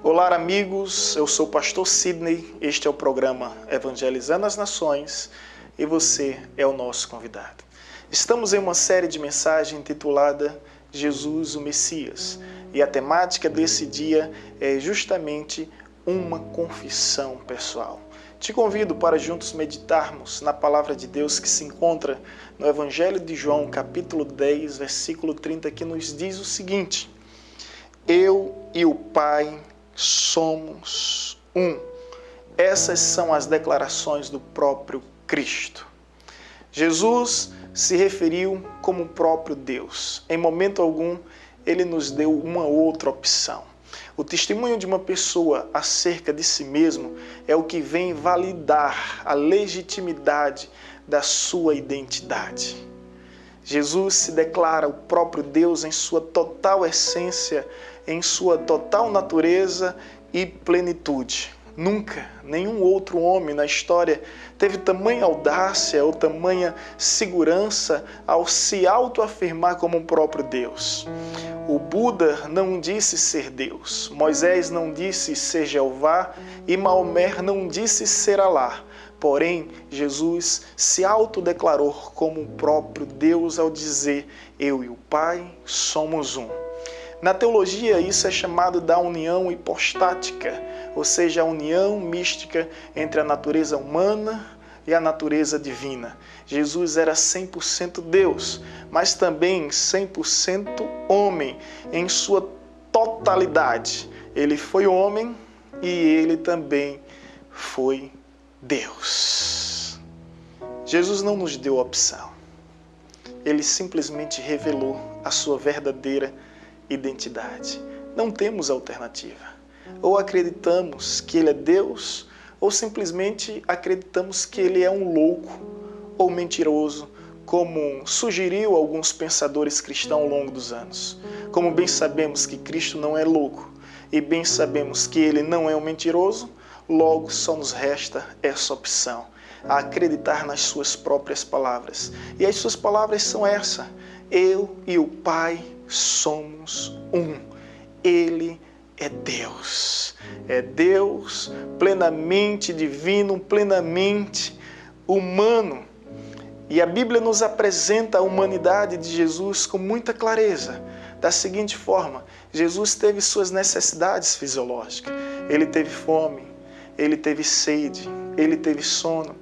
Olá, amigos, eu sou o pastor Sidney, este é o programa Evangelizando as Nações e você é o nosso convidado. Estamos em uma série de mensagens intitulada Jesus o Messias e a temática desse dia é justamente uma confissão pessoal. Te convido para juntos meditarmos na palavra de Deus que se encontra no Evangelho de João, capítulo 10, versículo 30, que nos diz o seguinte: Eu e o Pai somos um. Essas são as declarações do próprio Cristo. Jesus se referiu como o próprio Deus. Em momento algum, ele nos deu uma outra opção. O testemunho de uma pessoa acerca de si mesmo é o que vem validar a legitimidade da sua identidade. Jesus se declara o próprio Deus em sua total essência, em sua total natureza e plenitude. Nunca nenhum outro homem na história teve tamanha audácia ou tamanha segurança ao se autoafirmar como o próprio Deus. O Buda não disse ser Deus, Moisés não disse ser Jeová e Maomé não disse ser Alá. Porém, Jesus se autodeclarou como o próprio Deus ao dizer: Eu e o Pai somos um. Na teologia, isso é chamado da união hipostática, ou seja, a união mística entre a natureza humana e a natureza divina. Jesus era 100% Deus, mas também 100% homem em sua totalidade. Ele foi homem e ele também foi Deus. Jesus não nos deu opção. Ele simplesmente revelou a sua verdadeira identidade. Não temos alternativa. Ou acreditamos que ele é Deus, ou simplesmente acreditamos que ele é um louco ou mentiroso, como sugeriu alguns pensadores cristãos ao longo dos anos. Como bem sabemos que Cristo não é louco e bem sabemos que ele não é um mentiroso, logo só nos resta essa opção, a acreditar nas suas próprias palavras. E as suas palavras são essas: eu e o Pai somos um. Ele é Deus. É Deus plenamente divino, plenamente humano. E a Bíblia nos apresenta a humanidade de Jesus com muita clareza. Da seguinte forma: Jesus teve suas necessidades fisiológicas. Ele teve fome, ele teve sede, ele teve sono.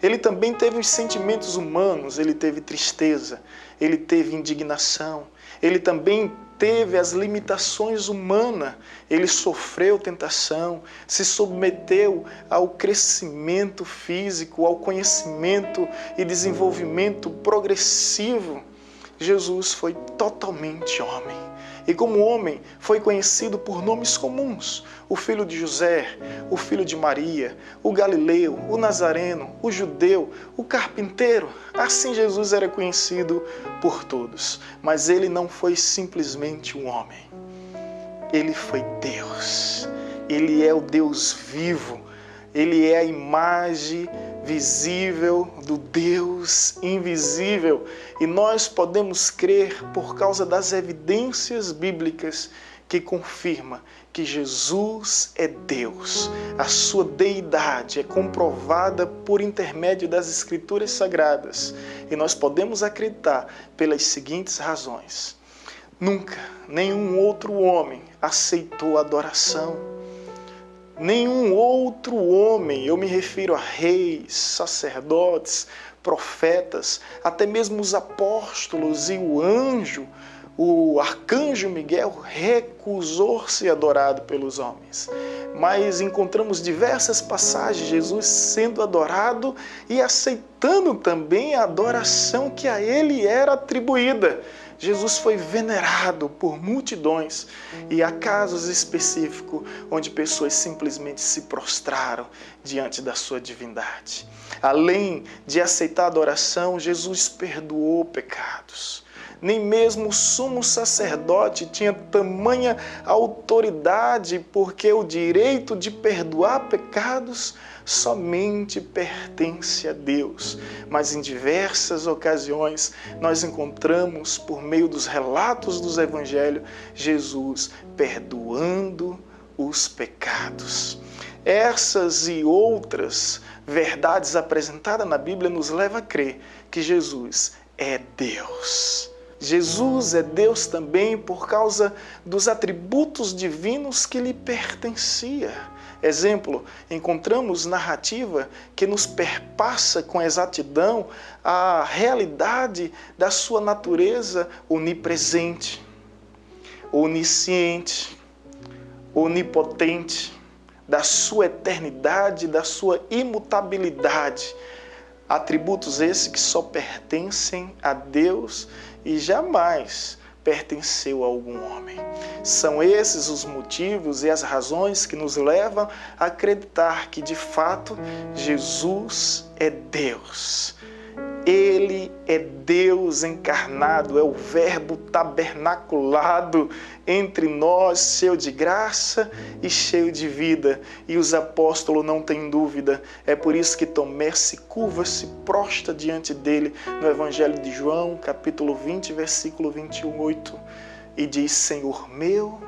Ele também teve os sentimentos humanos, ele teve tristeza, ele teve indignação. Ele também teve as limitações humanas. Ele sofreu tentação, se submeteu ao crescimento físico, ao conhecimento e desenvolvimento progressivo. Jesus foi totalmente homem. E como homem, foi conhecido por nomes comuns: o filho de José, o filho de Maria, o galileu, o nazareno, o judeu, o carpinteiro. Assim Jesus era conhecido por todos. Mas ele não foi simplesmente um homem. Ele foi Deus. Ele é o Deus vivo. Ele é a imagem visível do Deus invisível. E nós podemos crer por causa das evidências bíblicas que confirma que Jesus é Deus. A sua deidade é comprovada por intermédio das Escrituras Sagradas. E nós podemos acreditar pelas seguintes razões: nunca nenhum outro homem aceitou adoração. Nenhum outro homem, eu me refiro a reis, sacerdotes, profetas, até mesmo os apóstolos e o anjo, o arcanjo Miguel, recusou-se adorado pelos homens. Mas encontramos diversas passagens de Jesus sendo adorado e aceitando também a adoração que a ele era atribuída. Jesus foi venerado por multidões e há casos específicos onde pessoas simplesmente se prostraram diante da sua divindade. Além de aceitar a adoração, Jesus perdoou pecados. Nem mesmo o sumo sacerdote tinha tamanha autoridade, porque o direito de perdoar pecados somente pertence a Deus. Mas em diversas ocasiões nós encontramos, por meio dos relatos dos evangelhos, Jesus perdoando os pecados. Essas e outras verdades apresentadas na Bíblia nos levam a crer que Jesus é Deus. Jesus é Deus também por causa dos atributos divinos que lhe pertencia. Exemplo, encontramos narrativa que nos perpassa com exatidão a realidade da sua natureza onipresente, onisciente, onipotente, da sua eternidade, da sua imutabilidade. Atributos esses que só pertencem a Deus e jamais pertenceu a algum homem. São esses os motivos e as razões que nos levam a acreditar que, de fato, Jesus é Deus. Ele é Deus encarnado, é o Verbo tabernaculado entre nós, cheio de graça e cheio de vida. E os apóstolos não têm dúvida. É por isso que Tomé se curva, se prostra diante dele no Evangelho de João, capítulo 20, versículo 28. E diz: Senhor meu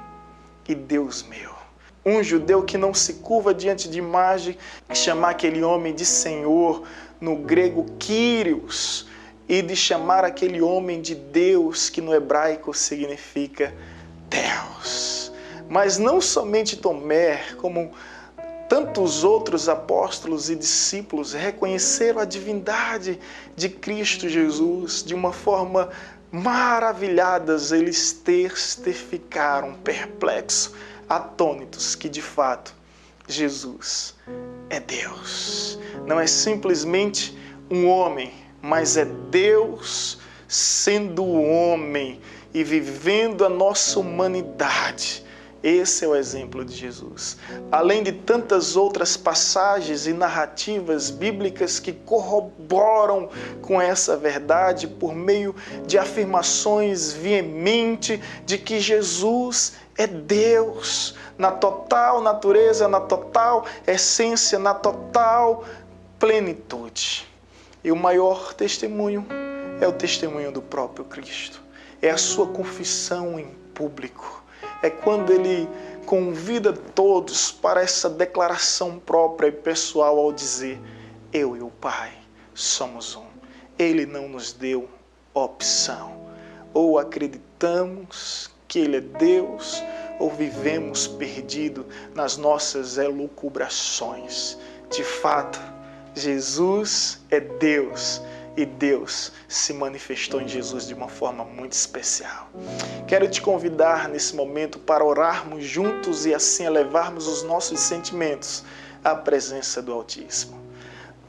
e Deus meu. Um judeu que não se curva diante de imagem, chamar aquele homem de Senhor, no grego Kyrios, e de chamar aquele homem de Deus, que no hebraico significa Deus. Mas não somente Tomé, como tantos outros apóstolos e discípulos reconheceram a divindade de Cristo Jesus de uma forma maravilhadas. Eles testificaram, perplexos, atônitos, que de fato Jesus é Deus. Não é simplesmente um homem, mas é Deus sendo homem e vivendo a nossa humanidade. Esse é o exemplo de Jesus. Além de tantas outras passagens e narrativas bíblicas que corroboram com essa verdade por meio de afirmações veementes de que Jesus é Deus, na total natureza, na total essência, na total plenitude. E o maior testemunho é o testemunho do próprio Cristo. É a sua confissão em público. É quando ele convida todos para essa declaração própria e pessoal ao dizer: eu e o Pai somos um. Ele não nos deu opção. Ou acreditamos que Ele é Deus, ou vivemos perdido nas nossas elucubrações. De fato, Jesus é Deus e Deus se manifestou em Jesus de uma forma muito especial. Quero te convidar nesse momento para orarmos juntos e assim elevarmos os nossos sentimentos à presença do Altíssimo.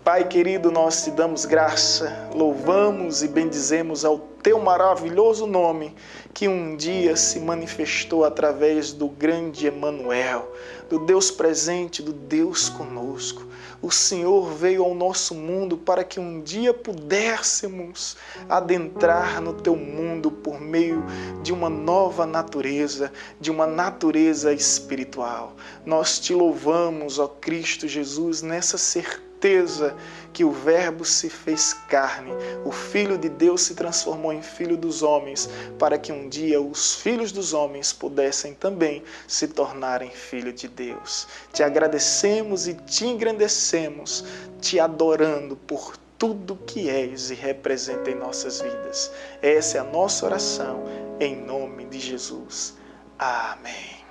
Pai querido, nós te damos graça, louvamos e bendizemos ao teu maravilhoso nome, que um dia se manifestou através do grande Emanuel, do Deus presente, do Deus conosco. O Senhor veio ao nosso mundo para que um dia pudéssemos adentrar no teu mundo por meio de uma nova natureza, de uma natureza espiritual. Nós te louvamos, ó Cristo Jesus, nessa certeza que o Verbo se fez carne, o Filho de Deus se transformou em Filho dos homens, para que um dia os filhos dos homens pudessem também se tornarem filho de Deus. Te agradecemos e te engrandecemos, te adorando por tudo que és e representa em nossas vidas. Essa é a nossa oração, em nome de Jesus. Amém.